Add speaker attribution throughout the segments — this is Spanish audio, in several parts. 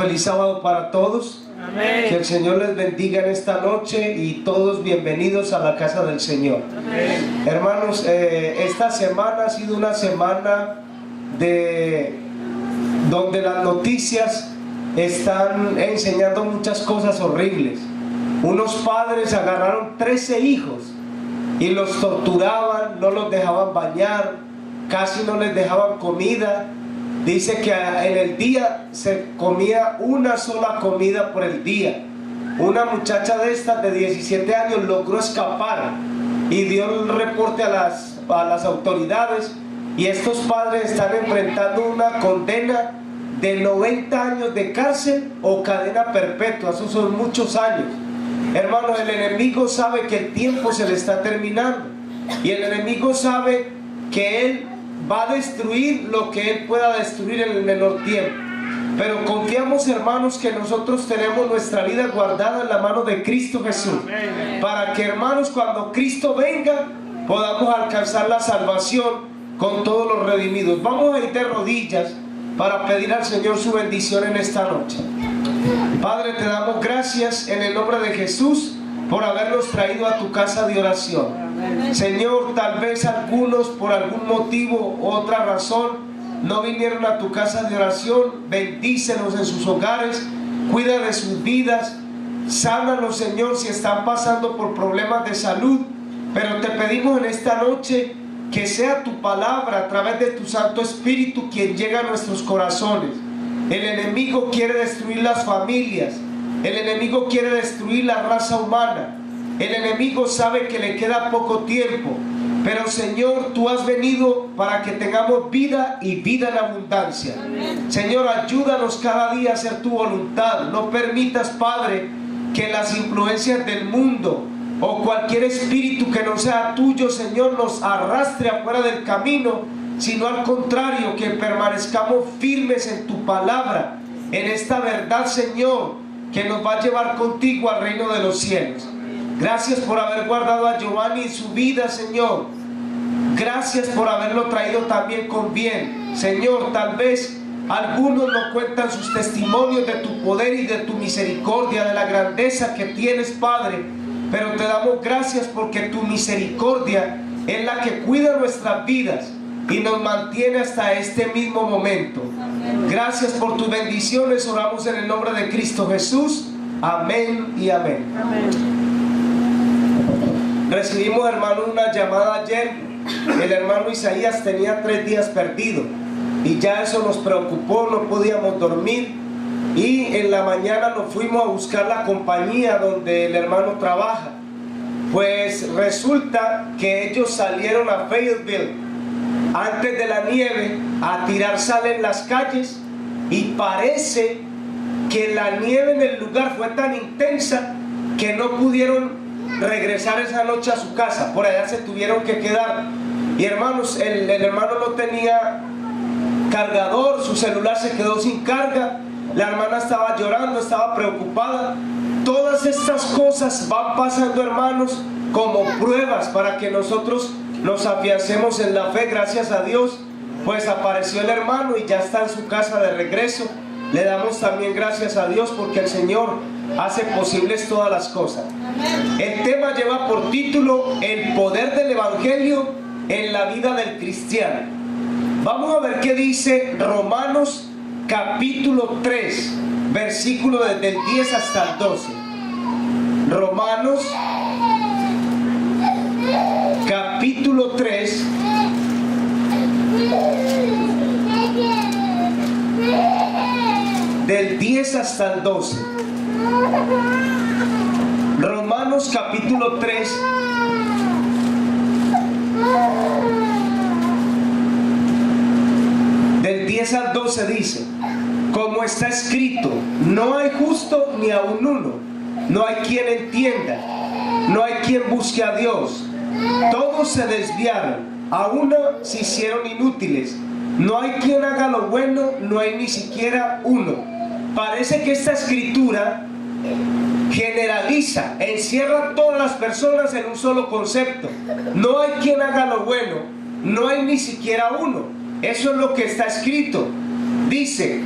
Speaker 1: feliz sábado para todos.
Speaker 2: Amén.
Speaker 1: Que el Señor les bendiga en esta noche y todos bienvenidos a la casa del Señor.
Speaker 2: Amén.
Speaker 1: Hermanos, esta semana ha sido una semana donde las noticias están enseñando muchas cosas horribles. Unos padres agarraron 13 hijos y los torturaban, no los dejaban bañar, casi no les dejaban comida. Dice que en el día se comía una sola comida por el día. Una muchacha de estas de 17 años logró escapar y dio el reporte a las autoridades, y estos padres están enfrentando una condena de 90 años de cárcel o cadena perpetua. Esos son muchos años. Hermanos, el enemigo sabe que el tiempo se le está terminando y el enemigo sabe que él va a destruir lo que él pueda destruir en el menor tiempo. Pero confiamos, hermanos, que nosotros tenemos nuestra vida guardada en la mano de Cristo Jesús, para que, hermanos, cuando Cristo venga podamos alcanzar la salvación con todos los redimidos. Vamos a ir de rodillas para pedir al Señor su bendición en esta noche. Padre, te damos gracias en el nombre de Jesús por habernos traído a tu casa de oración. Señor, tal vez algunos por algún motivo u otra razón no vinieron a tu casa de oración. Bendícelos en sus hogares, cuida de sus vidas, sánalos, Señor, si están pasando por problemas de salud. Pero te pedimos en esta noche que sea tu palabra a través de tu Santo Espíritu quien llega a nuestros corazones. El enemigo quiere destruir las familias, el enemigo quiere destruir la raza humana, el enemigo sabe que le queda poco tiempo, pero Señor, tú has venido para que tengamos vida y vida en abundancia. Señor, ayúdanos cada día a hacer tu voluntad. No permitas, Padre, que las influencias del mundo o cualquier espíritu que no sea tuyo, Señor, nos arrastre afuera del camino, sino al contrario, que permanezcamos firmes en tu palabra, en esta verdad, Señor, que nos va a llevar contigo al reino de los cielos. Gracias por haber guardado a Giovanni y su vida, Señor. Gracias por haberlo traído también con bien. Señor, tal vez algunos no cuentan sus testimonios de tu poder y de tu misericordia, de la grandeza que tienes, Padre, pero te damos gracias porque tu misericordia es la que cuida nuestras vidas y nos mantiene hasta este mismo momento. Gracias por tus bendiciones. Oramos en el nombre de Cristo Jesús. Amén y amén. Recibimos, hermano, una llamada ayer. El hermano Isaías tenía 3 días perdido y ya eso nos preocupó, no podíamos dormir, y en la mañana nos fuimos a buscar la compañía donde el hermano trabaja. Pues resulta que ellos salieron a Fayetteville antes de la nieve a tirar sal en las calles, y parece que la nieve en el lugar fue tan intensa que no pudieron regresar esa noche a su casa. Por allá se tuvieron que quedar. Y hermanos, el hermano no tenía cargador, su celular se quedó sin carga, la hermana estaba llorando, estaba preocupada. Todas estas cosas van pasando, hermanos, como pruebas para que nosotros nos afiancemos en la fe. Gracias a Dios, pues apareció el hermano y ya está en su casa de regreso. Le damos también gracias a Dios porque el Señor hace posibles todas las cosas. El tema lleva por título El poder del Evangelio en la vida del cristiano. Vamos a ver qué dice Romanos capítulo 3, versículo desde el 10 hasta el 12. Romanos capítulo 3, del 10 hasta el 12. Romanos capítulo 3, del 10 al 12 dice: como está escrito, no hay justo ni aun uno, no hay quien entienda, no hay quien busque a Dios. Todos se desviaron, a uno se hicieron inútiles. No hay quien haga lo bueno, no hay ni siquiera uno. Parece que esta escritura generaliza, encierra a todas las personas en un solo concepto. No hay quien haga lo bueno, no hay ni siquiera uno. Eso es lo que está escrito. Dice: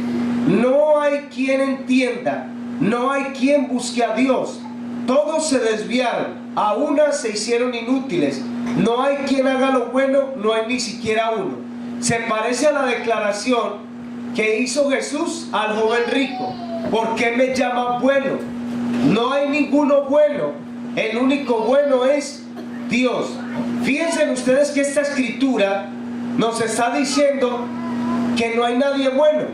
Speaker 1: No hay quien entienda, no hay quien busque a Dios. Todos se desviaron, a unas se hicieron inútiles. No hay quien haga lo bueno, no hay ni siquiera uno. Se parece a la declaración que hizo Jesús al joven rico. ¿Por qué me llaman bueno? No hay ninguno bueno. El único bueno es Dios. Fíjense ustedes que esta escritura nos está diciendo que no hay nadie bueno,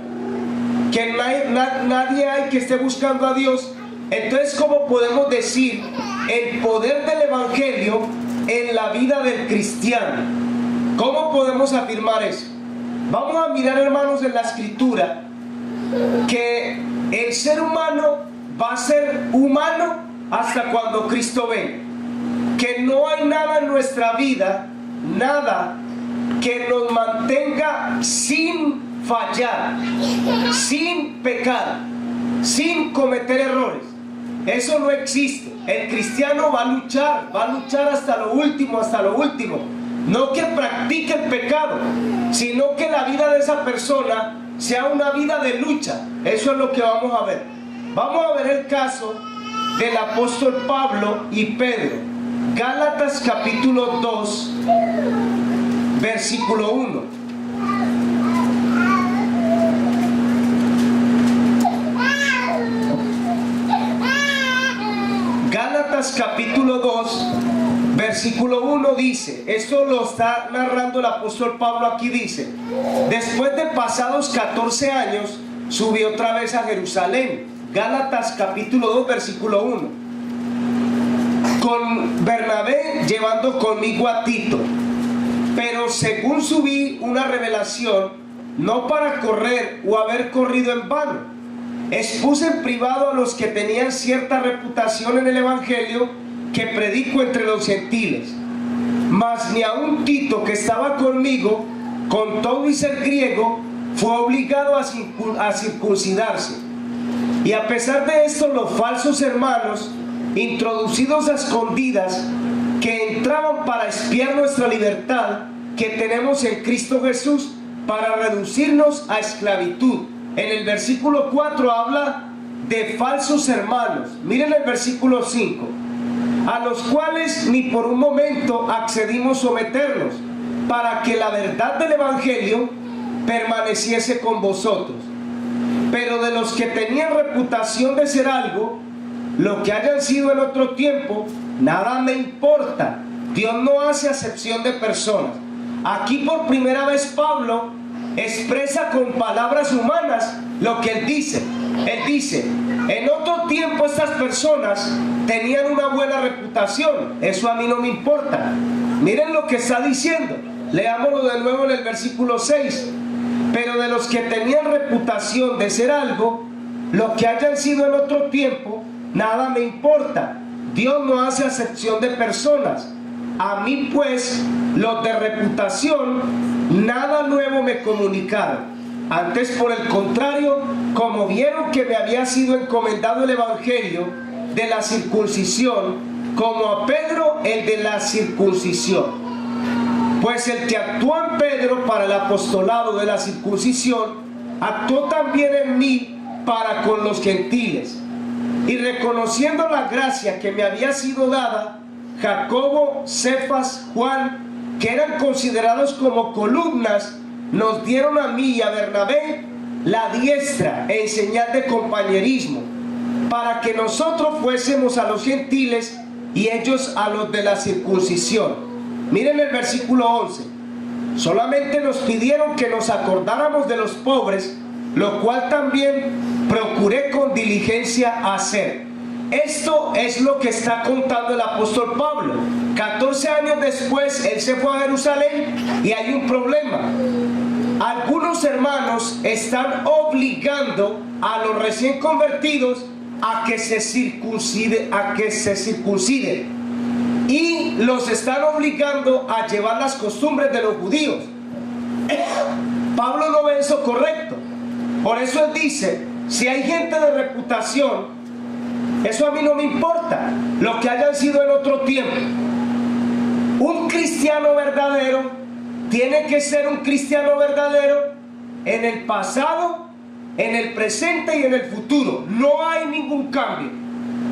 Speaker 1: que nadie hay que esté buscando a Dios. Entonces, ¿cómo podemos decir el poder del evangelio en la vida del cristiano? ¿Cómo podemos afirmar eso? Vamos a mirar, hermanos, en la escritura que el ser humano va a ser humano hasta cuando Cristo venga. Que no hay nada en nuestra vida, nada que nos mantenga sin fallar, sin pecar, sin cometer errores. Eso no existe. El cristiano va a luchar hasta lo último, hasta lo último. No que practique el pecado, sino que la vida de esa persona sea una vida de lucha. Eso es lo que vamos a ver. Vamos a ver el caso del apóstol Pablo y Pedro. Gálatas capítulo 2, versículo 1. Gálatas capítulo 2, versículo 1 dice, esto lo está narrando el apóstol Pablo aquí, dice: después de pasados 14 años, subí otra vez a Jerusalén. Gálatas capítulo 2, versículo 1. Con Bernabé, llevando conmigo a Tito. Pero según subí, una revelación, no para correr o haber corrido en vano. Expuse en privado a los que tenían cierta reputación en el evangelio que predico entre los gentiles. Mas ni aun Tito, que estaba conmigo, con todo y ser griego, fue obligado a circuncidarse. Y a pesar de esto, los falsos hermanos, introducidos a escondidas, que entraban para espiar nuestra libertad que tenemos en Cristo Jesús, para reducirnos a esclavitud. En el versículo 4 habla de falsos hermanos. Miren el versículo 5. A los cuales ni por un momento accedimos someternos, para que la verdad del evangelio permaneciese con vosotros. Pero de los que tenían reputación de ser algo, lo que hayan sido en otro tiempo, nada me importa. Dios no hace acepción de personas. Aquí por primera vez Pablo expresa con palabras humanas lo que él dice. Él dice: en otro tiempo estas personas tenían una buena reputación, eso a mí no me importa. Miren lo que está diciendo, leámoslo de nuevo en el versículo 6. Pero de los que tenían reputación de ser algo, lo que hayan sido en otro tiempo, nada me importa. Dios no hace acepción de personas. A mí pues, los de reputación, nada nuevo me comunicaron. Antes, por el contrario, como vieron que me había sido encomendado el evangelio de la circuncisión, como a Pedro el de la circuncisión. Pues el que actuó en Pedro para el apostolado de la circuncisión, actuó también en mí para con los gentiles. Y reconociendo la gracia que me había sido dada, Jacobo, Cefas, Juan, que eran considerados como columnas, nos dieron a mí y a Bernabé la diestra en señal de compañerismo, para que nosotros fuésemos a los gentiles y ellos a los de la circuncisión. Miren el versículo 11. Solamente nos pidieron que nos acordáramos de los pobres, lo cual también procuré con diligencia hacer. Esto es lo que está contando el apóstol Pablo. 14 años después, él se fue a Jerusalén y hay un problema. Algunos hermanos están obligando a los recién convertidos a que se circunciden, y los están obligando a llevar las costumbres de los judíos. Pablo no ve eso correcto. Por eso él dice: si hay gente de reputación, eso a mí no me importa, lo que hayan sido en otro tiempo. Un cristiano verdadero tiene que ser un cristiano verdadero en el pasado, en el presente y en el futuro. No hay ningún cambio.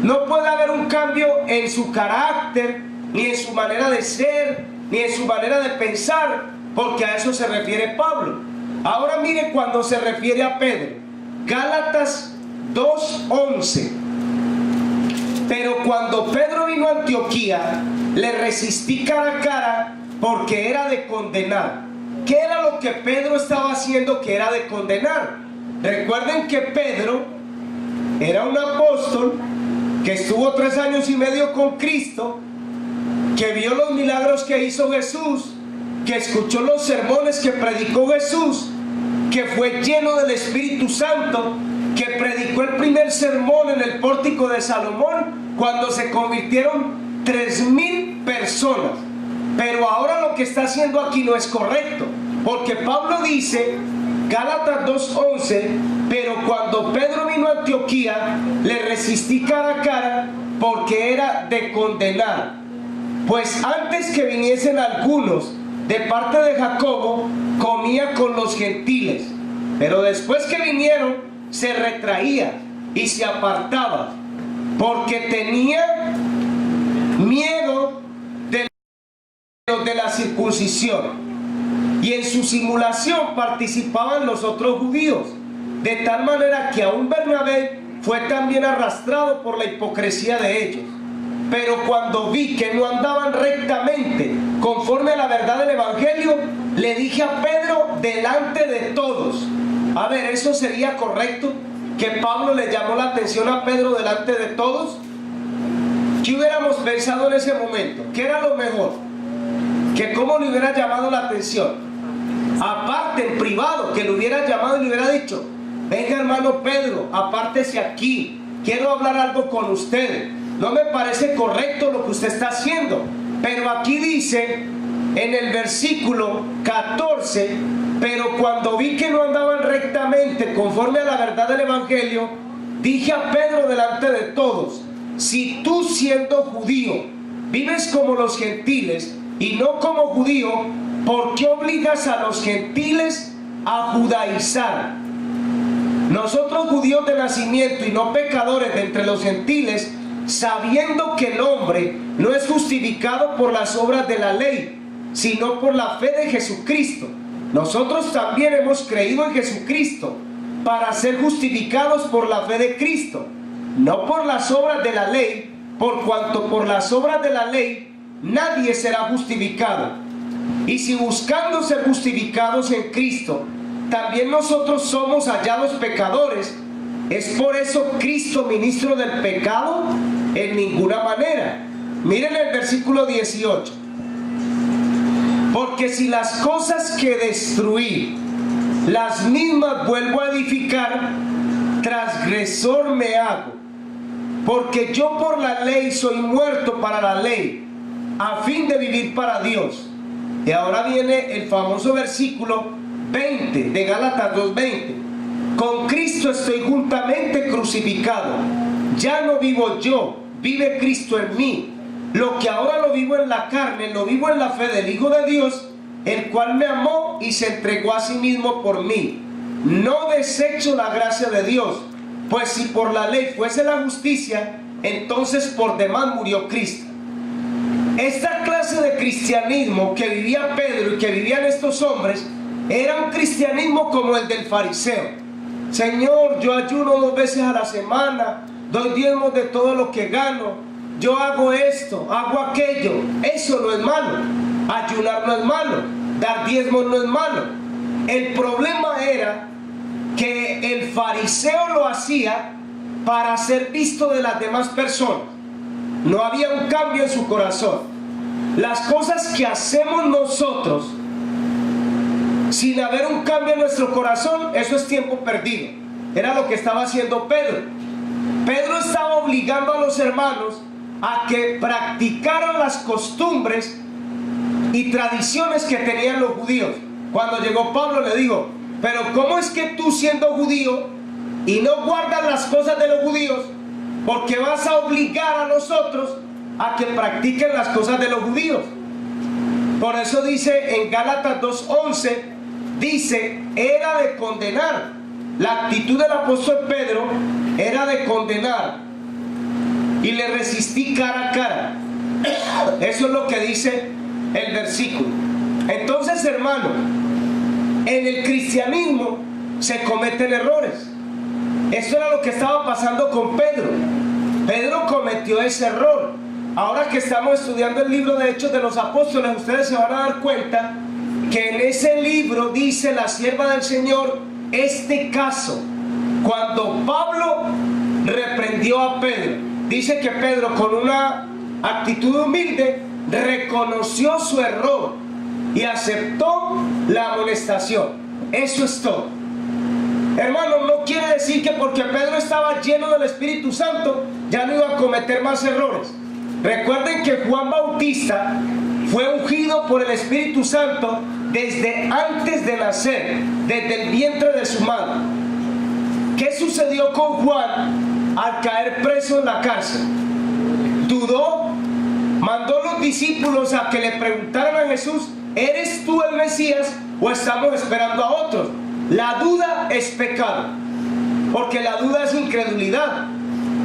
Speaker 1: No puede haber un cambio en su carácter, ni en su manera de ser, ni en su manera de pensar, porque a eso se refiere Pablo. Ahora mire cuando se refiere a Pedro. Gálatas 2:11. Pero cuando Pedro vino a Antioquía, le resistí cara a cara porque era de condenar. ¿Qué era lo que Pedro estaba haciendo que era de condenar? Recuerden que Pedro era un apóstol que estuvo 3 años y medio con Cristo, que vio los milagros que hizo Jesús, que escuchó los sermones que predicó Jesús, que fue lleno del Espíritu Santo, que predicó el primer sermón en el pórtico de Salomón cuando se convirtieron 3,000 personas. Pero ahora lo que está haciendo aquí no es correcto, porque Pablo dice, Gálatas 2:11, pero cuando Pedro vino a Antioquía, le resistí cara a cara porque era de condenar. Pues antes que viniesen algunos de parte de Jacobo, comía con los gentiles, pero después que vinieron, se retraía y se apartaba, porque tenía miedo de la circuncisión, y en su simulación participaban los otros judíos, de tal manera que aún Bernabé fue también arrastrado por la hipocresía de ellos. Pero cuando vi que no andaban rectamente conforme a la verdad del Evangelio, le dije a Pedro delante de todos. A ver, ¿eso sería correcto? ¿Que Pablo le llamó la atención a Pedro delante de todos? ¿Qué hubiéramos pensado en ese momento? ¿Qué era lo mejor? ¿Que cómo le hubiera llamado la atención? Aparte, en privado, que le hubiera llamado y le hubiera dicho, venga hermano Pedro, apártese aquí, quiero hablar algo con usted. No me parece correcto lo que usted está haciendo. Pero aquí dice, en el versículo 14, pero cuando vi que no andaban rectamente conforme a la verdad del Evangelio, dije a Pedro delante de todos, si tú siendo judío vives como los gentiles y no como judío, ¿por qué obligas a los gentiles a judaizar? Nosotros judíos de nacimiento y no pecadores de entre los gentiles, sabiendo que el hombre no es justificado por las obras de la ley, sino por la fe de Jesucristo. Nosotros también hemos creído en Jesucristo para ser justificados por la fe de Cristo, no por las obras de la ley, por cuanto por las obras de la ley nadie será justificado. Y si buscando ser justificados en Cristo, también nosotros somos hallados pecadores, ¿es por eso Cristo ministro del pecado? En ninguna manera. Miren el versículo 18. Porque si las cosas que destruí, las mismas vuelvo a edificar, transgresor me hago. Porque yo por la ley soy muerto para la ley, a fin de vivir para Dios. Y ahora viene el famoso versículo 20 de Gálatas 2:20. Con Cristo estoy juntamente crucificado. Ya no vivo yo, vive Cristo en mí. Lo que ahora lo vivo en la carne, lo vivo en la fe del Hijo de Dios, el cual me amó y se entregó a sí mismo por mí. No desecho la gracia de Dios, pues si por la ley fuese la justicia, entonces por demás murió Cristo. Esta clase de cristianismo que vivía Pedro y que vivían estos hombres, era un cristianismo como el del fariseo. Señor, yo ayuno 2 veces a la semana, doy diezmos de todo lo que gano, yo hago esto, hago aquello. Eso no es malo. Ayunar no es malo, dar diezmos no es malo. El problema era que el fariseo lo hacía para ser visto de las demás personas. No había un cambio en su corazón. Las cosas que hacemos nosotros sin haber un cambio en nuestro corazón, eso es tiempo perdido. Era lo que estaba haciendo Pedro. Pedro estaba obligando a los hermanos a que practicaran las costumbres y tradiciones que tenían los judíos. Cuando llegó Pablo le dijo, pero ¿cómo es que tú siendo judío y no guardas las cosas de los judíos, porque vas a obligar a nosotros a que practiquen las cosas de los judíos? Por eso dice en Gálatas 2:11, dice, era de condenar. la actitud del apóstol Pedro era de condenar y le resistí cara a cara. Eso es lo que dice el versículo. Entonces, hermano, en el cristianismo se cometen errores. Esto era lo que estaba pasando con Pedro. Pedro cometió ese error. Ahora que estamos estudiando el libro de Hechos de los Apóstoles, ustedes se van a dar cuenta que en ese libro dice la sierva del Señor este caso. Cuando Pablo reprendió a Pedro, dice que Pedro, con una actitud humilde, reconoció su error y aceptó la amonestación. Eso es todo. Hermano, no quiere decir que porque Pedro estaba lleno del Espíritu Santo ya no iba a cometer más errores. Recuerden que Juan Bautista fue ungido por el Espíritu Santo desde antes de nacer, desde el vientre de su madre. ¿Qué sucedió con Juan al caer preso en la cárcel? Dudó, mandó a los discípulos a que le preguntaran a Jesús: ¿eres tú el Mesías o estamos esperando a otros? La duda es pecado, porque la duda es incredulidad.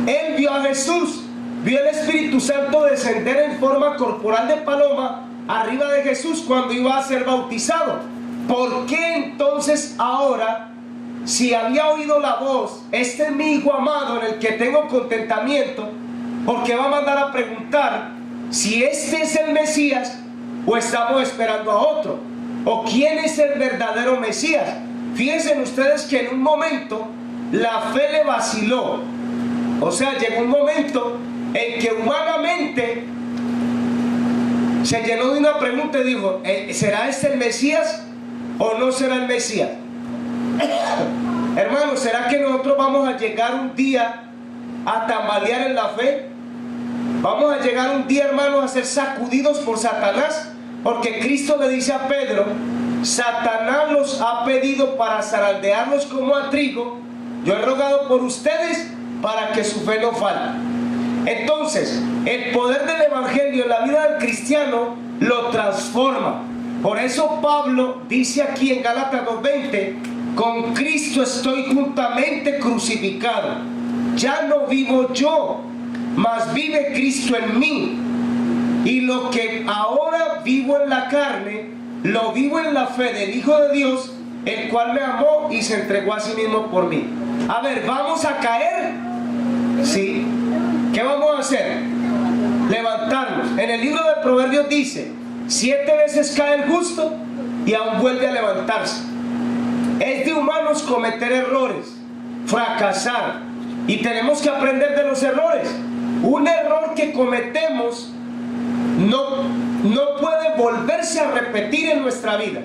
Speaker 1: Él vio a Jesús, vio el Espíritu Santo descender en forma corporal de paloma arriba de Jesús cuando iba a ser bautizado. ¿Por qué entonces ahora, si había oído la voz, este es mi hijo amado en el que tengo contentamiento, por qué va a mandar a preguntar si este es el Mesías o estamos esperando a otro? ¿O quién es el verdadero Mesías? Fíjense ustedes que en un momento la fe le vaciló. O sea, llegó un momento en que humanamente se llenó de una pregunta y dijo: ¿será este el Mesías o no será el Mesías? Hermanos, ¿será que nosotros vamos a llegar un día a tambalear en la fe? Vamos a llegar un día, hermanos, a ser sacudidos por Satanás, porque Cristo le dice a Pedro: Satanás los ha pedido para zarandearlos como a trigo. Yo he rogado por ustedes para que su fe no falte. Entonces, el poder del evangelio en la vida del cristiano lo transforma. Por eso Pablo dice aquí en Gálatas 2:20: con Cristo estoy juntamente crucificado. Ya no vivo yo, mas vive Cristo en mí. Y lo que ahora vivo en la carne, lo vivo en la fe del Hijo de Dios, el cual me amó y se entregó a sí mismo por mí. A ver, ¿vamos a caer? Sí. ¿Qué vamos a hacer? Levantarnos. En el libro de Proverbios dice: 7 veces cae el justo y aún vuelve a levantarse. Es de humanos cometer errores, fracasar, y tenemos que aprender de los errores. Un error que cometemos no puede volverse a repetir en nuestra vida.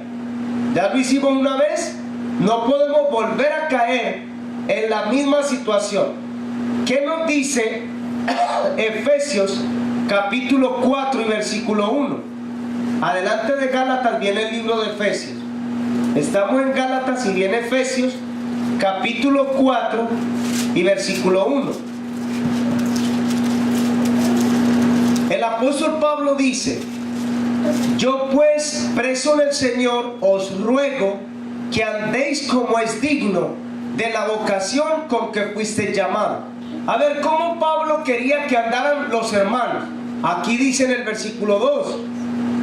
Speaker 1: Ya lo hicimos una vez, no podemos volver a caer en la misma situación. ¿Qué nos dice Efesios capítulo 4 y versículo 1? Adelante de Gálatas viene el libro de Efesios. Estamos en Gálatas y viene Efesios capítulo 4 y versículo 1. El apóstol Pablo dice: yo pues, preso del Señor, os ruego que andéis como es digno de la vocación con que fuiste llamado. A ver, ¿cómo Pablo quería que andaran los hermanos? Aquí dice en el versículo 2: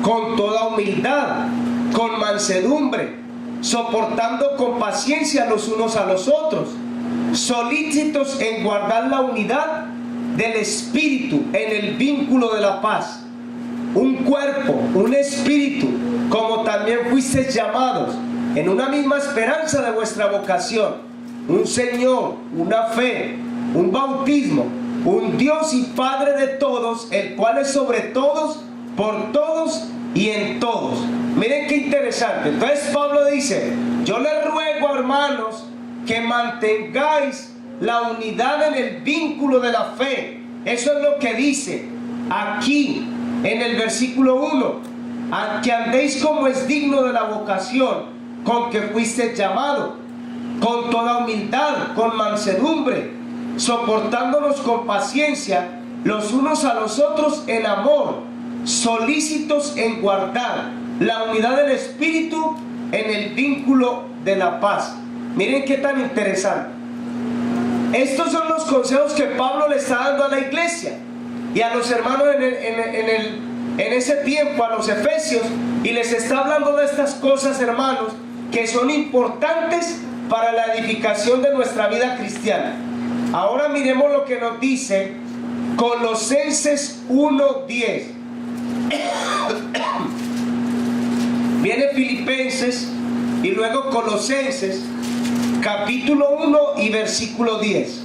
Speaker 1: con toda humildad, con mansedumbre, soportando con paciencia los unos a los otros, solícitos en guardar la unidad del Espíritu en el vínculo de la paz. Un cuerpo, un espíritu, como también fuisteis llamados, en una misma esperanza de vuestra vocación, un Señor, una fe, un bautismo, un Dios y Padre de todos, el cual es sobre todos, por todos y en todos. Miren qué interesante. Entonces Pablo dice: yo les ruego, hermanos, que mantengáis la unidad en el vínculo de la fe. Eso es lo que dice aquí en el versículo 1: a que andéis como es digno de la vocación con que fuiste llamado, con toda humildad, con mansedumbre, soportándonos con paciencia los unos a los otros en amor, solícitos en guardar la unidad del Espíritu en el vínculo de la paz. Miren qué tan interesante. Estos son los consejos que Pablo le está dando a la iglesia y a los hermanos en ese tiempo, a los efesios, y les está hablando de estas cosas, hermanos, que son importantes para la edificación de nuestra vida cristiana. Ahora miremos lo que nos dice Colosenses 1:10. Viene Filipenses y luego Colosenses, capítulo 1 y versículo 10.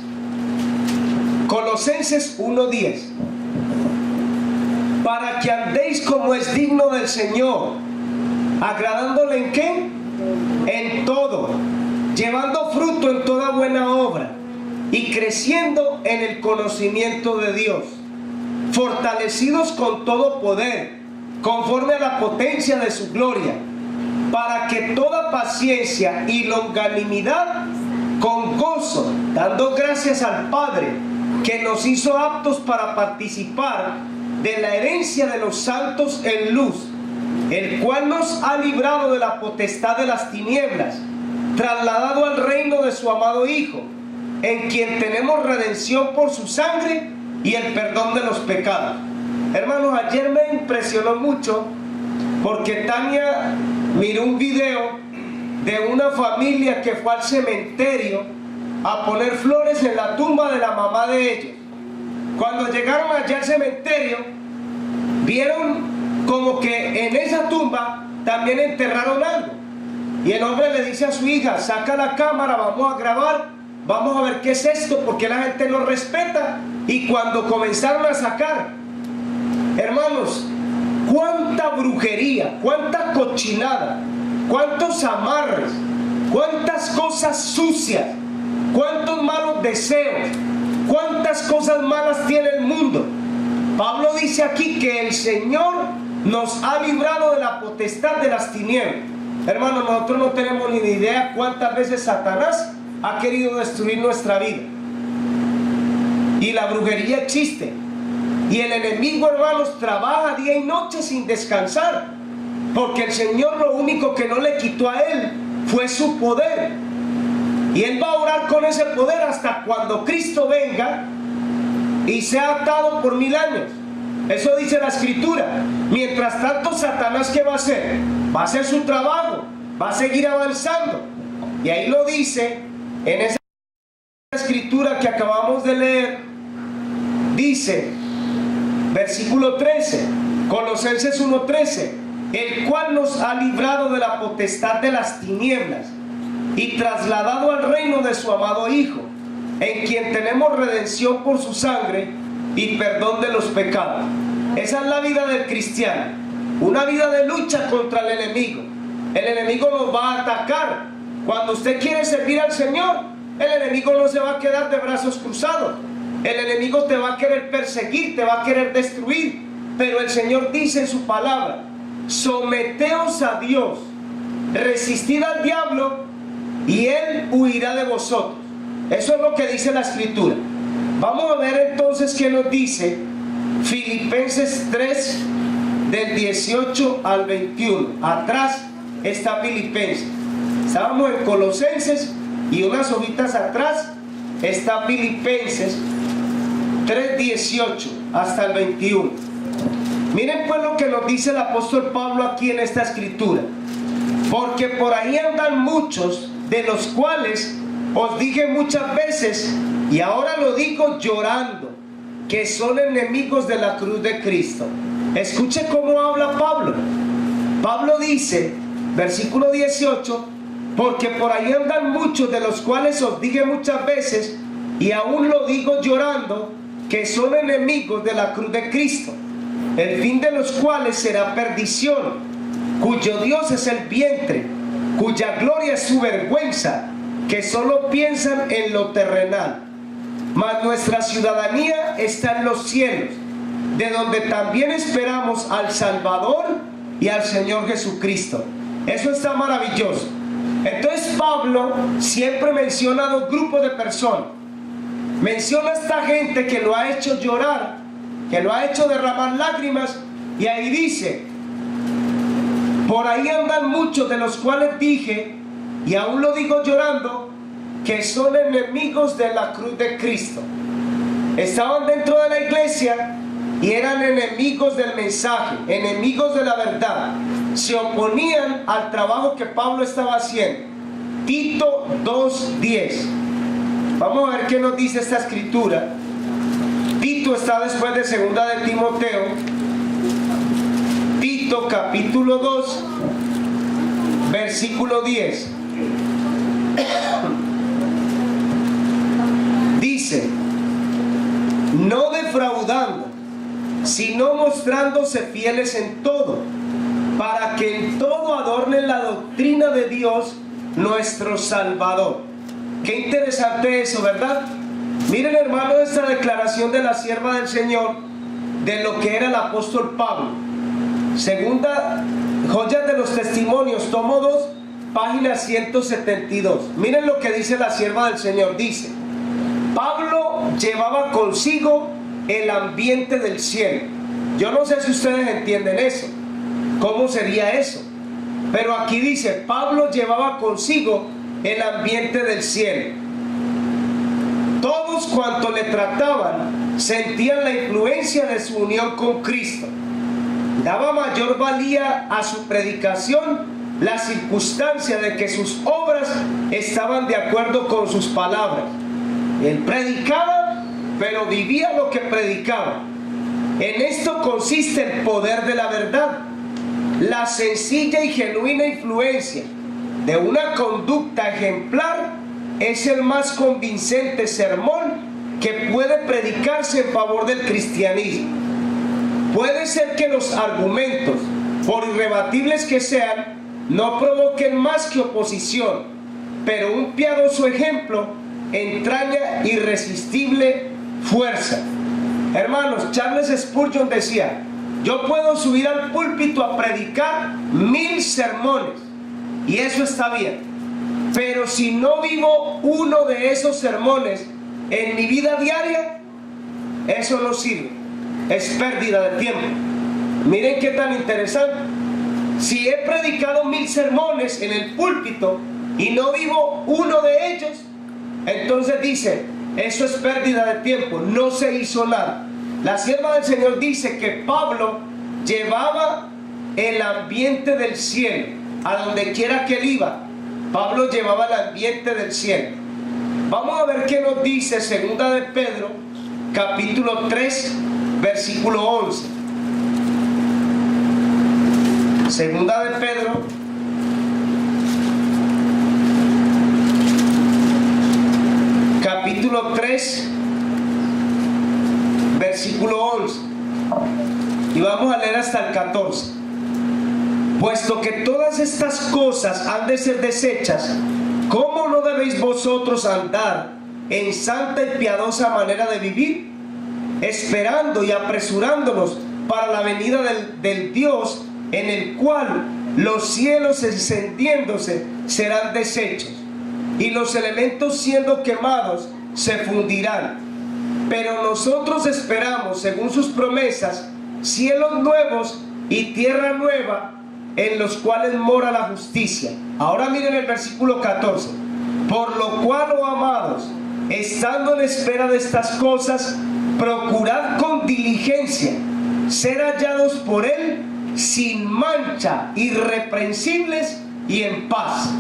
Speaker 1: Colosenses 1:10. Para que andéis como es digno del Señor, agradándole ¿en qué? En todo, llevando fruto en toda buena obra y creciendo en el conocimiento de Dios, fortalecidos con todo poder, conforme a la potencia de su gloria, para que toda paciencia y longanimidad, con gozo, dando gracias al Padre, que nos hizo aptos para participar de la herencia de los santos en luz, el cual nos ha librado de la potestad de las tinieblas, trasladado al reino de su amado Hijo, en quien tenemos redención por su sangre y el perdón de los pecados. Hermanos, ayer me impresionó mucho porque Tania miró un video de una familia que fue al cementerio a poner flores en la tumba de la mamá de ellos. Cuando llegaron allá al cementerio, vieron como que en esa tumba también enterraron algo. Y el hombre le dice a su hija: saca la cámara, vamos a grabar, vamos a ver qué es esto, porque la gente no respeta. Y cuando comenzaron a sacar, hermanos, cuánta brujería, cuánta cochinada, cuántos amarres, cuántas cosas sucias, cuántos malos deseos, cuántas cosas malas tiene el mundo. Pablo dice aquí que el Señor nos ha librado de la potestad de las tinieblas. Hermanos, nosotros no tenemos ni idea cuántas veces Satanás ha querido destruir nuestra vida. Y la brujería existe. Y el enemigo, hermanos, trabaja día y noche sin descansar. Porque el Señor lo único que no le quitó a él fue su poder. Y él va a orar con ese poder hasta cuando Cristo venga y sea atado por 1000 años. Eso dice la Escritura. Mientras tanto, Satanás, ¿qué va a hacer? Va a hacer su trabajo, va a seguir avanzando. Y ahí lo dice en esa Escritura que acabamos de leer. Dice, versículo 13, Colosenses 1:13, el cual nos ha librado de la potestad de las tinieblas y trasladado al reino de su amado Hijo, en quien tenemos redención por su sangre y perdón de los pecados. Esa es la vida del cristiano, una vida de lucha contra el enemigo. El enemigo nos va a atacar. Cuando usted quiere servir al Señor, el enemigo no se va a quedar de brazos cruzados. El enemigo te va a querer perseguir, te va a querer destruir. Pero el Señor dice en su palabra: someteos a Dios, resistid al diablo y él huirá de vosotros. Eso es lo que dice la Escritura. Vamos a ver entonces qué nos dice Filipenses 3, del 18 al 21. Atrás está Filipenses. Estábamos en Colosenses y unas hojitas atrás está Filipenses 3, 18 hasta el 21. Miren pues lo que nos dice el apóstol Pablo aquí en esta Escritura. Porque por ahí andan muchos, de los cuales os dije muchas veces, y ahora lo digo llorando, que son enemigos de la cruz de Cristo. Escuche cómo habla Pablo. Pablo dice, versículo 18, porque por ahí andan muchos, de los cuales os dije muchas veces, y aún lo digo llorando, que son enemigos de la cruz de Cristo, el fin de los cuales será perdición, cuyo Dios es el vientre, cuya gloria es su vergüenza, que solo piensan en lo terrenal. Mas nuestra ciudadanía está en los cielos, de donde también esperamos al Salvador y al Señor Jesucristo. Eso está maravilloso. Entonces Pablo siempre menciona a 2 grupos de personas. Menciona a esta gente que lo ha hecho llorar, que lo ha hecho derramar lágrimas, y ahí dice, por ahí andan muchos, de los cuales dije, y aún lo digo llorando, que son enemigos de la cruz de Cristo. Estaban dentro de la iglesia y eran enemigos del mensaje, enemigos de la verdad. Se oponían al trabajo que Pablo estaba haciendo. Tito 2:10. Vamos a ver qué nos dice esta escritura. Tito está después de segunda de Timoteo. Tito capítulo 2, versículo 10. Dice: no defraudando, sino mostrándose fieles en todo, para que en todo adornen la doctrina de Dios nuestro Salvador. Qué interesante eso, ¿verdad? Miren, hermano, esta declaración de la sierva del Señor, de lo que era el apóstol Pablo. Segunda, Joyas de los Testimonios, tomo 2, página 172. Miren lo que dice la sierva del Señor. Dice: Pablo llevaba consigo el ambiente del cielo. Yo no sé si ustedes entienden eso, cómo sería eso, pero aquí dice: Pablo llevaba consigo el ambiente del cielo. Todos cuantos le trataban sentían la influencia de su unión con Cristo. Daba mayor valía a su predicación la circunstancia de que sus obras estaban de acuerdo con sus palabras. Él predicaba, pero vivía lo que predicaba. En esto consiste el poder de la verdad, la sencilla y genuina influencia de una conducta ejemplar es el más convincente sermón que puede predicarse en favor del cristianismo. Puede ser que los argumentos, por irrebatibles que sean, no provoquen más que oposición, pero un piadoso ejemplo entraña irresistible fuerza. Hermanos, Charles Spurgeon decía: yo puedo subir al púlpito a predicar 1000 sermones, y eso está bien, pero si no vivo uno de esos sermones en mi vida diaria, eso no sirve, es pérdida de tiempo. Miren qué tan interesante. Si he predicado 1000 sermones en el púlpito y no vivo uno de ellos, entonces dice, eso es pérdida de tiempo, no se hizo nada. La sierva del Señor dice que Pablo llevaba el ambiente del cielo a donde quiera que él iba. Pablo llevaba el ambiente del cielo. Vamos a ver qué nos dice segunda de Pedro capítulo 3 versículo 11. Segunda de Pedro capítulo 3 versículo 11, y vamos a leer hasta el 14. Puesto que todas estas cosas han de ser deshechas, ¿cómo no debéis vosotros andar en santa y piadosa manera de vivir, esperando y apresurándonos para la venida del Dios, en el cual los cielos encendiéndose serán deshechos, y los elementos siendo quemados se fundirán? Pero nosotros esperamos, según sus promesas, cielos nuevos y tierra nueva, en los cuales mora la justicia. Ahora miren el versículo 14. Por lo cual, oh amados, estando en espera de estas cosas, procurad con diligencia ser hallados por Él sin mancha, irreprensibles y en paz.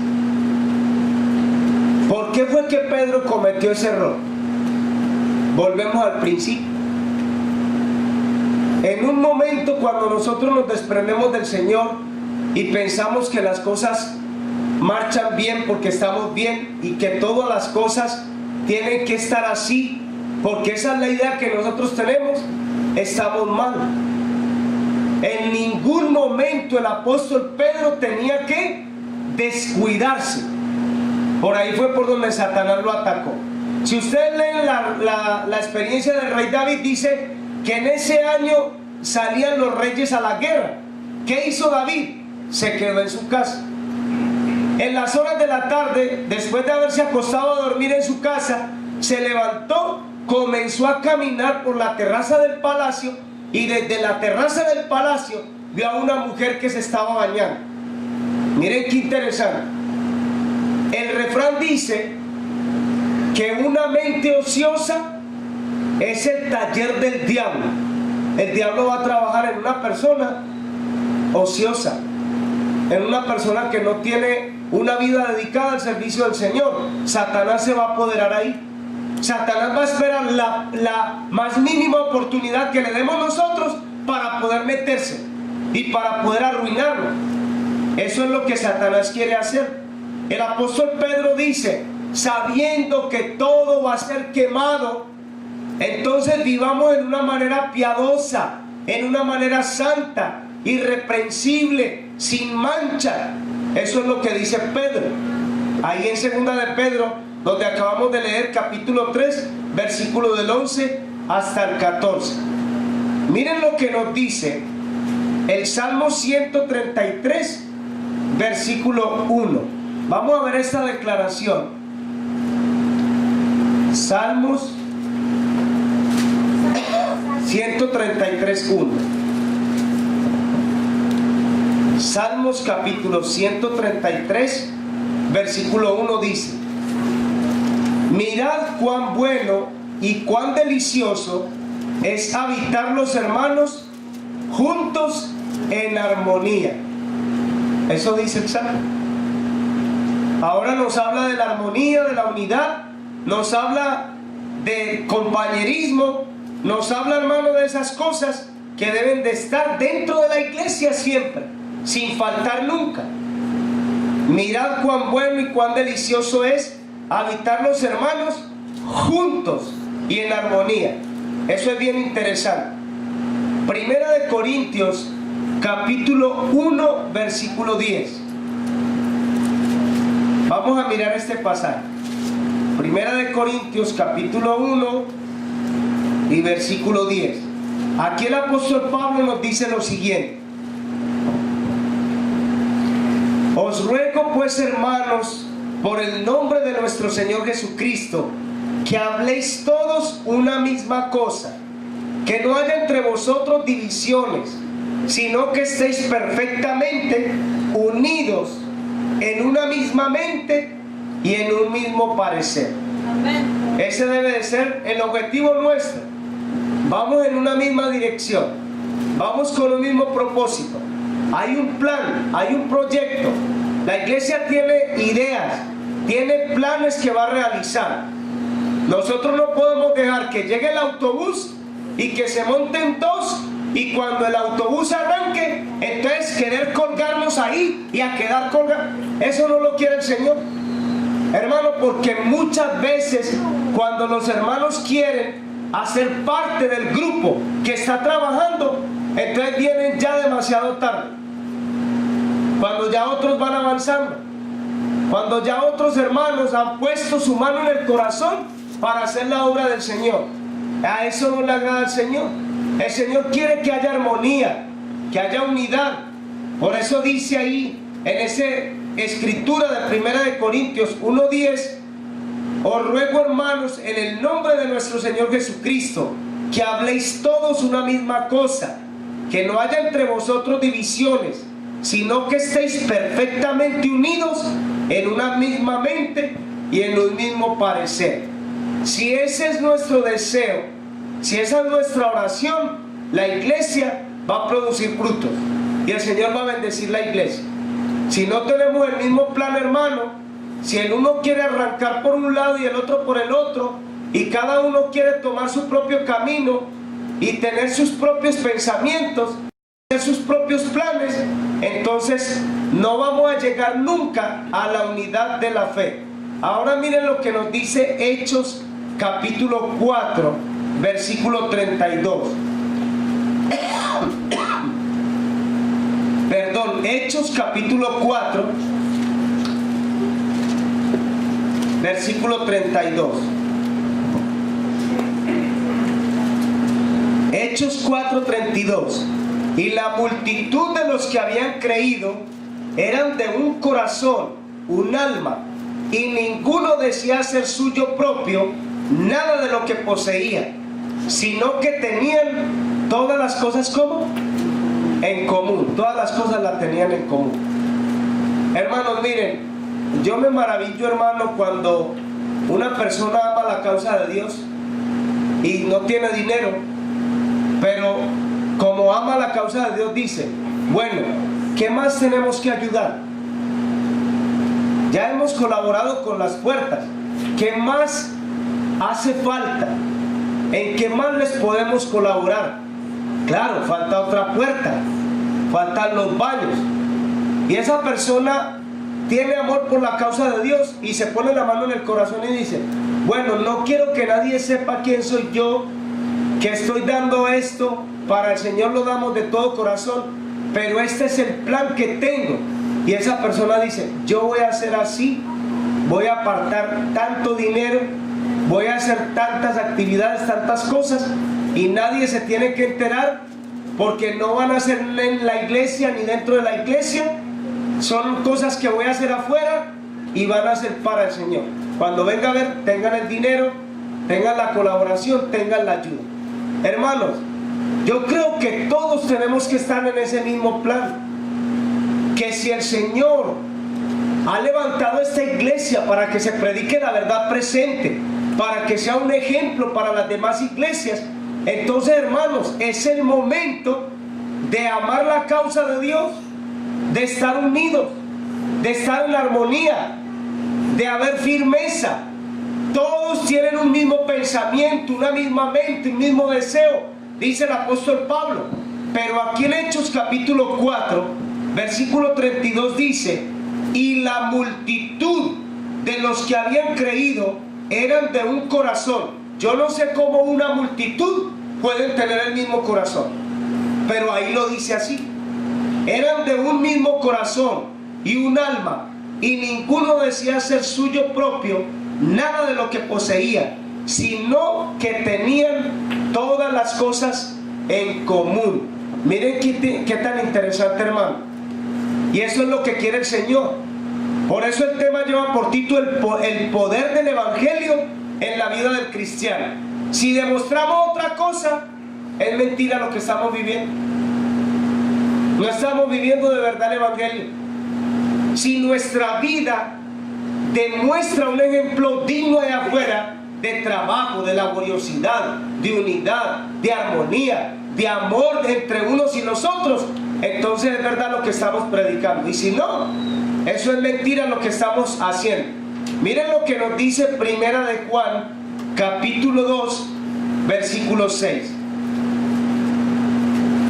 Speaker 1: ¿Por qué fue que Pedro cometió ese error? Volvemos al principio. En un momento cuando nosotros nos desprendemos del Señor y pensamos que las cosas marchan bien porque estamos bien, y que todas las cosas tienen que estar así porque esa es la idea que nosotros tenemos, estamos mal. En ningún momento el apóstol Pedro tenía que descuidarse. Por ahí fue por donde Satanás lo atacó. Si ustedes leen la experiencia del rey David, dice que en ese año salían los reyes a la guerra. ¿Qué hizo David? Se quedó en su casa. En las horas de la tarde, después de haberse acostado a dormir en su casa, se levantó, comenzó a caminar por la terraza del palacio, y desde la terraza del palacio vio a una mujer que se estaba bañando. Miren qué interesante. El refrán dice que una mente ociosa es el taller del diablo. El diablo va a trabajar en una persona ociosa, en una persona que no tiene una vida dedicada al servicio del Señor. Satanás se va a apoderar ahí. Satanás va a esperar la más mínima oportunidad que le demos nosotros para poder meterse y para poder arruinarlo. Eso es lo que Satanás quiere hacer. El apóstol Pedro dice: sabiendo que todo va a ser quemado, entonces vivamos en una manera piadosa, en una manera santa, irreprensible, sin mancha. Eso es lo que dice Pedro ahí en segunda de Pedro, donde acabamos de leer, capítulo 3, versículo del 11 hasta el 14. Miren lo que nos dice el Salmo 133, versículo 1. Vamos a ver esta declaración. Salmos 133, 1. Salmos capítulo 133, versículo 1 dice: mirad cuán bueno y cuán delicioso es habitar los hermanos juntos en armonía. Eso dice el Salmo. Ahora nos habla de la armonía, de la unidad, nos habla de compañerismo, nos habla, hermano, de esas cosas que deben de estar dentro de la iglesia siempre, sin faltar nunca. Mirad cuán bueno y cuán delicioso es habitar los hermanos juntos y en armonía. Eso es bien interesante. Primera de Corintios, capítulo 1, versículo 10. Vamos a mirar este pasaje. Primera de Corintios, capítulo 1 y versículo 10. Aquí el apóstol Pablo nos dice lo siguiente: os ruego pues, hermanos, por el nombre de nuestro Señor Jesucristo, que habléis todos una misma cosa, que no haya entre vosotros divisiones, sino que estéis perfectamente unidos en una misma mente y en un mismo parecer. Amén. Ese debe de ser el objetivo nuestro. Vamos en una misma dirección, vamos con un mismo propósito. Hay un plan, hay un proyecto. La iglesia tiene ideas, tiene planes que va a realizar. Nosotros no podemos dejar que llegue el autobús y que se monten dos, y cuando el autobús arranque, entonces querer colgarnos ahí y a quedar colgados. Eso no lo quiere el Señor, hermano, porque muchas veces cuando los hermanos quieren hacer parte del grupo que está trabajando, entonces vienen ya demasiado tarde, cuando ya otros van avanzando, cuando ya otros hermanos han puesto su mano en el corazón para hacer la obra del Señor. A eso no le agrada al Señor. El Señor quiere que haya armonía, que haya unidad. Por eso dice ahí en esa escritura de Primera de Corintios 1:10: os ruego, hermanos, en el nombre de nuestro Señor Jesucristo, que habléis todos una misma cosa, que no haya entre vosotros divisiones, sino que estéis perfectamente unidos en una misma mente y en un mismo parecer. Si ese es nuestro deseo, si esa es nuestra oración, la iglesia va a producir frutos y el Señor va a bendecir la iglesia. Si no tenemos el mismo plan, hermano, si el uno quiere arrancar por un lado y el otro por el otro, y cada uno quiere tomar su propio camino y tener sus propios pensamientos, tener sus propios planes, entonces no vamos a llegar nunca a la unidad de la fe. Ahora miren lo que nos dice Hechos capítulo 4, versículo 32. Perdón, Hechos capítulo 4, versículo 32. Hechos 4:32. Y la multitud de los que habían creído eran de un corazón, un alma, y ninguno decía ser suyo propio nada de lo que poseía, sino que tenían todas las cosas como en común. Todas las cosas las tenían en común. Hermanos, miren, yo me maravillo, hermano, cuando una persona ama la causa de Dios y no tiene dinero, pero como ama la causa de Dios dice, bueno, ¿qué más tenemos que ayudar? Ya hemos colaborado con las puertas, ¿qué más hace falta? ¿En qué más les podemos colaborar? Claro, falta otra puerta, faltan los baños, y esa persona tiene amor por la causa de Dios y se pone la mano en el corazón y dice, bueno, no quiero que nadie sepa quién soy yo, que estoy dando esto, para el Señor lo damos de todo corazón, pero este es el plan que tengo. Y esa persona dice, yo voy a hacer así, voy a apartar tanto dinero, voy a hacer tantas actividades, tantas cosas, y nadie se tiene que enterar, porque no van a ser en la iglesia ni dentro de la iglesia, son cosas que voy a hacer afuera y van a ser para el Señor. Cuando venga a ver, tengan el dinero, tengan la colaboración, tengan la ayuda. Hermanos, yo creo que todos tenemos que estar en ese mismo plan. Que si el Señor ha levantado esta iglesia para que se predique la verdad presente, para que sea un ejemplo para las demás iglesias, entonces, hermanos, es el momento de amar la causa de Dios, de estar unidos, de estar en armonía, de haber firmeza. Todos tienen un mismo pensamiento, una misma mente, un mismo deseo, dice el apóstol Pablo. Pero aquí en Hechos capítulo 4, versículo 32 dice, y la multitud de los que habían creído eran de un corazón. Yo no sé cómo una multitud pueden tener el mismo corazón, pero ahí lo dice así. Eran de un mismo corazón y un alma, y ninguno decía ser suyo propio nada de lo que poseía, sino que tenían todas las cosas en común. Miren qué tan interesante, hermano. Y eso es lo que quiere el Señor. Por eso el tema lleva por título el poder del evangelio en la vida del cristiano. Si demostramos otra cosa, es mentira lo que estamos viviendo. No estamos viviendo de verdad el evangelio. Si nuestra vida demuestra un ejemplo digno de afuera, de trabajo, de laboriosidad, de unidad, de armonía, de amor entre unos y nosotros, entonces es verdad lo que estamos predicando. Y si no, eso es mentira lo que estamos haciendo. Miren lo que nos dice Primera de Juan, capítulo 2, versículo 6.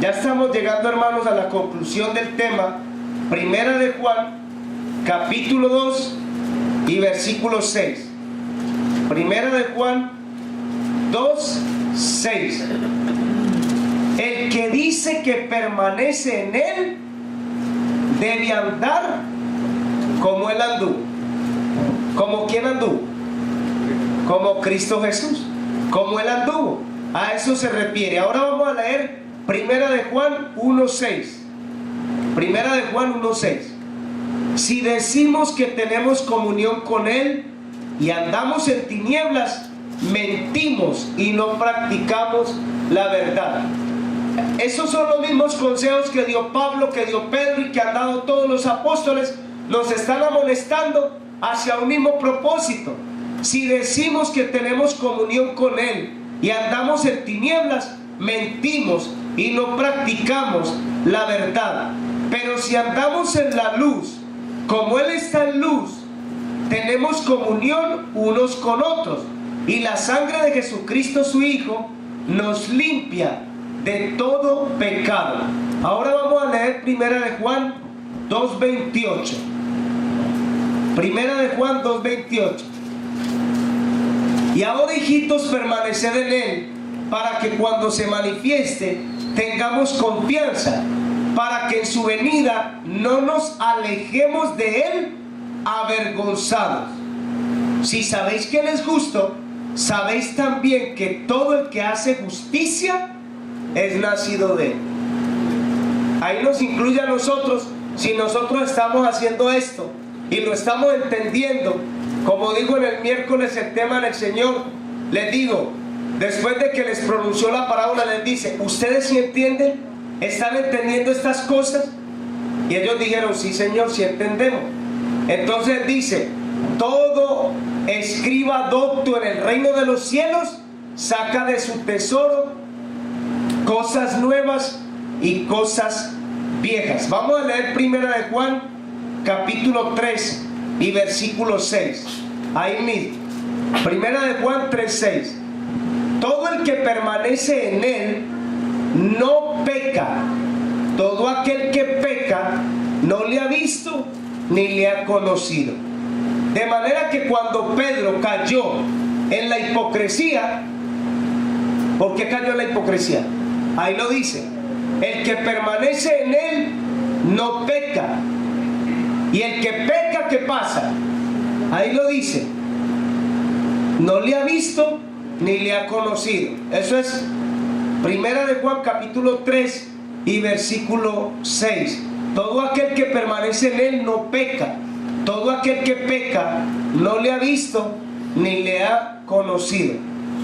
Speaker 1: Ya estamos llegando, hermanos, a la conclusión del tema. Primera de Juan, capítulo 2 y versículo 6. Primera de Juan 2, 6. El que dice que permanece en él debe andar como él anduvo. ¿Como quién anduvo? Como Cristo Jesús. Como él anduvo. A eso se refiere. Ahora vamos a leer Primera de Juan 1:6. Primera de Juan 1:6. Si decimos que tenemos comunión con él y andamos en tinieblas, mentimos y no practicamos la verdad. Esos son los mismos consejos que dio Pablo, que dio Pedro y que han dado todos los apóstoles. Nos están amonestando hacia un mismo propósito. Si decimos que tenemos comunión con él y andamos en tinieblas, mentimos y no practicamos la verdad. Pero si andamos en la luz, como él está en luz, tenemos comunión unos con otros, y la sangre de Jesucristo su Hijo nos limpia de todo pecado. Ahora vamos a leer Primera de Juan 2:28. Primera de Juan 2:28. Y ahora, hijitos, permaneced en él, para que cuando se manifieste tengamos confianza, para que en su venida no nos alejemos de él avergonzados. Si sabéis que él es justo, sabéis también que todo el que hace justicia es nacido de él. Ahí nos incluye a nosotros. Si nosotros estamos haciendo esto y lo estamos entendiendo, como digo en el miércoles el tema del Señor, les digo, después de que les pronunció la parábola, les dice, ¿ustedes sí entienden? ¿Están entendiendo estas cosas? Y ellos dijeron, sí, Señor, sí entendemos. Entonces dice, todo escriba docto en el reino de los cielos saca de su tesoro cosas nuevas y cosas viejas. Vamos a leer primera de Juan, capítulo 3 y versículo 6. Ahí mismo. Primera de Juan 3:6. Todo el que permanece en él no peca. Todo aquel que peca no le ha visto ni le ha conocido. De manera que cuando Pedro cayó en la hipocresía, ¿por qué cayó en la hipocresía? Ahí lo dice, el que permanece en él no peca. Y el que peca, ¿qué pasa? Ahí lo dice, no le ha visto ni le ha conocido. Eso es primera de Juan capítulo 3 y versículo 6. Todo aquel que permanece en él no peca. Todo aquel que peca no le ha visto ni le ha conocido.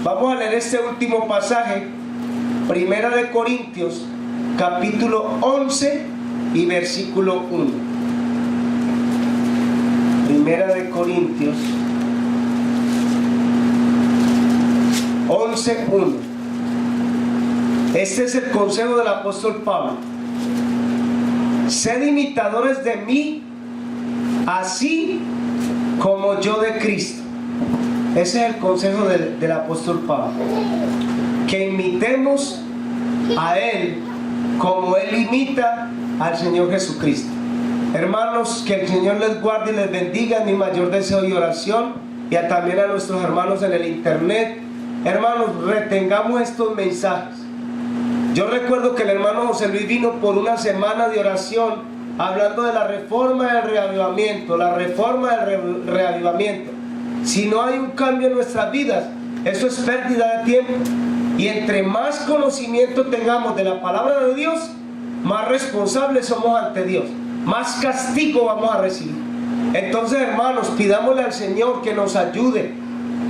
Speaker 1: Vamos a leer este último pasaje, primera de Corintios capítulo 11 y versículo 1. Primera de Corintios 11:1. Este es el consejo del apóstol Pablo. Sed imitadores de mí, así como yo de Cristo. Ese es el consejo del apóstol Pablo. Que imitemos a Él como Él imita al Señor Jesucristo. Hermanos, que el Señor les guarde y les bendiga, mi mayor deseo y oración, y también a nuestros hermanos en el internet. Hermanos, retengamos estos mensajes. Yo recuerdo que el hermano José Luis vino por una semana de oración hablando de la reforma del reavivamiento, la reforma del reavivamiento. Si no hay un cambio en nuestras vidas, eso es pérdida de tiempo. Y entre más conocimiento tengamos de la palabra de Dios, más responsables somos ante Dios, más castigo vamos a recibir. Entonces, hermanos, pidámosle al Señor que nos ayude.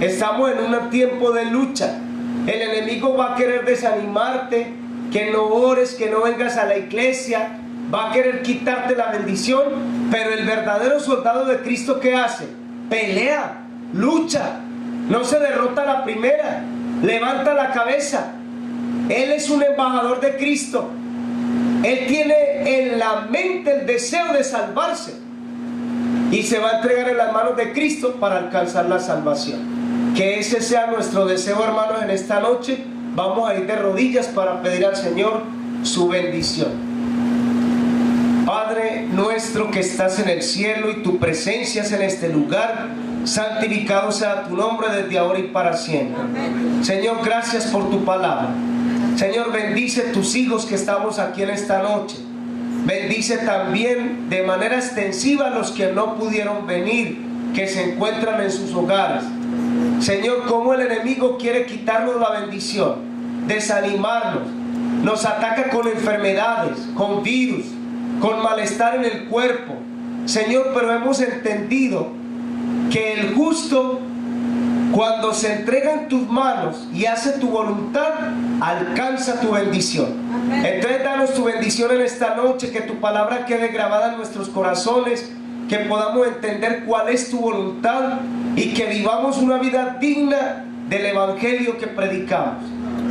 Speaker 1: Estamos en un tiempo de lucha. El enemigo va a querer desanimarte, que no ores, que no vengas a la iglesia, va a querer quitarte la bendición. Pero el verdadero soldado de Cristo, ¿qué hace? Pelea, lucha, no se derrota a la primera, levanta la cabeza. Él es un embajador de Cristo. Él tiene en la mente el deseo de salvarse y se va a entregar en las manos de Cristo para alcanzar la salvación. Que ese sea nuestro deseo, hermanos, en esta noche. Vamos a ir de rodillas para pedir al Señor su bendición. Padre nuestro que estás en el cielo y tu presencia es en este lugar, santificado sea tu nombre desde ahora y para siempre. Señor, gracias por tu palabra. Señor, bendice tus hijos que estamos aquí en esta noche. Bendice también de manera extensiva a los que no pudieron venir, que se encuentran en sus hogares. Señor, como el enemigo quiere quitarnos la bendición, desanimarnos, nos ataca con enfermedades, con virus, con malestar en el cuerpo. Señor, pero hemos entendido que el justo, cuando se entrega en tus manos y hace tu voluntad, alcanza tu bendición. Entonces danos tu bendición en esta noche, que tu palabra quede grabada en nuestros corazones, que podamos entender cuál es tu voluntad y que vivamos una vida digna del evangelio que predicamos.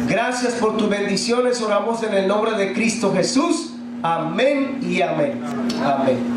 Speaker 1: Gracias por tus bendiciones, oramos en el nombre de Cristo Jesús. Amén y amén. Amén.